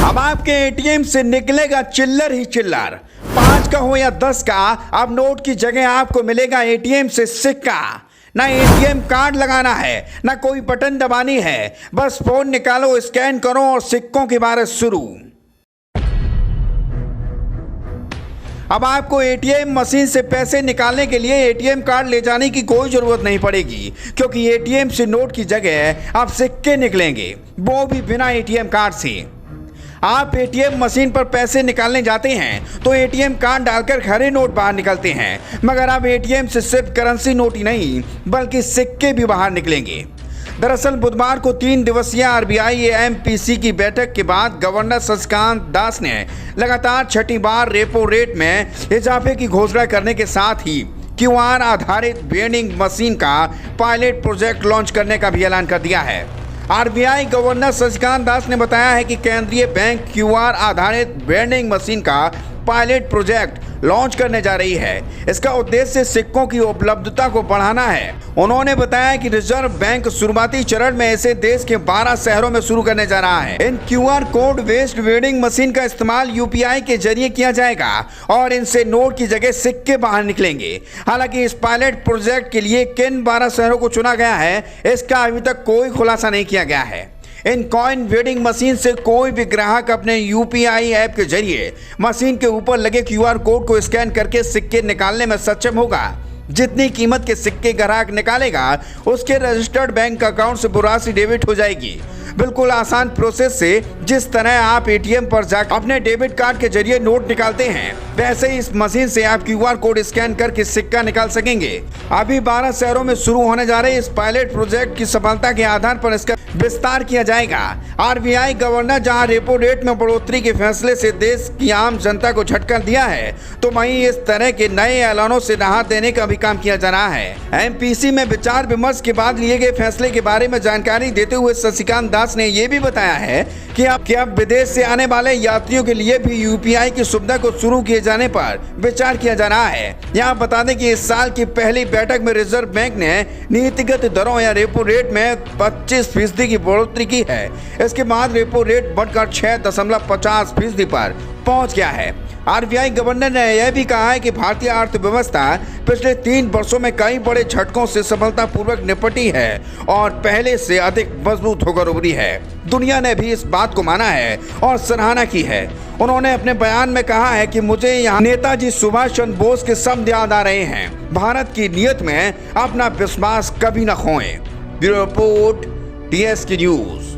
अब आपके एटीएम से निकलेगा चिल्लर ही चिल्लर, 5 का हो या 10 का। अब नोट की जगह आपको मिलेगा एटीएम से सिक्का। ना एटीएम कार्ड लगाना है, ना कोई बटन दबानी है, बस फोन निकालो, स्कैन करो और सिक्कों की बारिश शुरू। अब आपको एटीएम मशीन से पैसे निकालने के लिए एटीएम कार्ड ले जाने की कोई ज़रूरत नहीं पड़ेगी, क्योंकि एटीएम से नोट की जगह अब सिक्के निकलेंगे, वो भी बिना एटीएम कार्ड से। आप एटीएम मशीन पर पैसे निकालने जाते हैं तो एटीएम कार्ड डालकर खरे नोट बाहर निकलते हैं, मगर अब एटीएम से सिर्फ करेंसी नोट ही नहीं बल्कि सिक्के भी बाहर निकलेंगे। दरअसल बुधवार को 3 दिवसीय आरबीआई एमपीसी की बैठक के बाद गवर्नर शशिकांत दास ने लगातार छठी बार रेपो रेट में इजाफे की घोषणा करने के साथ ही क्यूआर आधारित वेंडिंग मशीन का पायलट प्रोजेक्ट लॉन्च करने का भी ऐलान कर दिया है। आरबीआई गवर्नर शशिकांत दास ने बताया है कि केंद्रीय बैंक क्यूआर आधारित वेंडिंग मशीन का पायलट प्रोजेक्ट लॉन्च करने जा रही है। इसका उद्देश्य सिक्कों की उपलब्धता को बढ़ाना है। उन्होंने बताया कि रिजर्व बैंक शुरुआती चरण में इसे देश के 12 शहरों में शुरू करने जा रहा है। इन QR code based vending machine का इस्तेमाल यूपीआई के जरिए किया जाएगा और इनसे नोट की जगह सिक्के बाहर निकलेंगे। हालांकि इस पायलट प्रोजेक्ट के लिए किन 12 शहरों को चुना गया है, इसका अभी तक कोई खुलासा नहीं किया गया है। इन कॉइन वेंडिंग मशीन से कोई भी ग्राहक अपने यूपीआई ऐप के जरिए मशीन के ऊपर लगे क्यूआर कोड को स्कैन करके सिक्के निकालने में सक्षम होगा। जितनी कीमत के सिक्के ग्राहक निकालेगा उसके रजिस्टर्ड बैंक अकाउंट से वो राशि डेबिट हो जाएगी। बिल्कुल आसान प्रोसेस से जिस तरह आप एटीएम पर जाकर अपने डेबिट कार्ड के जरिए नोट निकालते हैं, वैसे ही इस मशीन से आप क्यूआर कोड स्कैन करके सिक्का निकाल सकेंगे। अभी 12 शहरों में शुरू होने जा रहे इस पायलट प्रोजेक्ट की सफलता के आधार पर इसका विस्तार किया जाएगा। आरबीआई गवर्नर जहां रेपो रेट में बढ़ोतरी के फैसले से देश की आम जनता को झटका दिया है, तो वहीं इस तरह के नए ऐलानों से राहत देने का भी काम किया जा रहा है। एमपीसी में विचार विमर्श के बाद लिए गए फैसले के बारे में जानकारी देते हुए शशिकांत दास ने यह भी बताया है कि अब विदेश से आने वाले यात्रियों के लिए भी यूपीआई की सुविधा को शुरू किए जाने पर विचार किया जा रहा है। यहाँ बता दें कि इस साल की पहली बैठक में रिजर्व बैंक ने नीतिगत दरों या रेपो रेट में 25% की बढ़ोतरी की है। इसके बाद रेपो रेट बढ़कर 6.50% पर पहुंच गया है। आरबीआई गवर्नर ने यह भी कहा है कि भारतीय अर्थव्यवस्था पिछले 3 वर्षों में कई बड़े झटकों से सफलतापूर्वक निपटी है और पहले से अधिक मजबूत होकर उभरी है। दुनिया ने भी इस बात को माना है और सराहना की है। उन्होंने अपने बयान में कहा है कि मुझे यहाँ नेताजी सुभाष चंद्र बोस के शब्द याद आ रहे हैं, भारत की नीयत में अपना विश्वास कभी न खोएं। Bureau report, DSK news.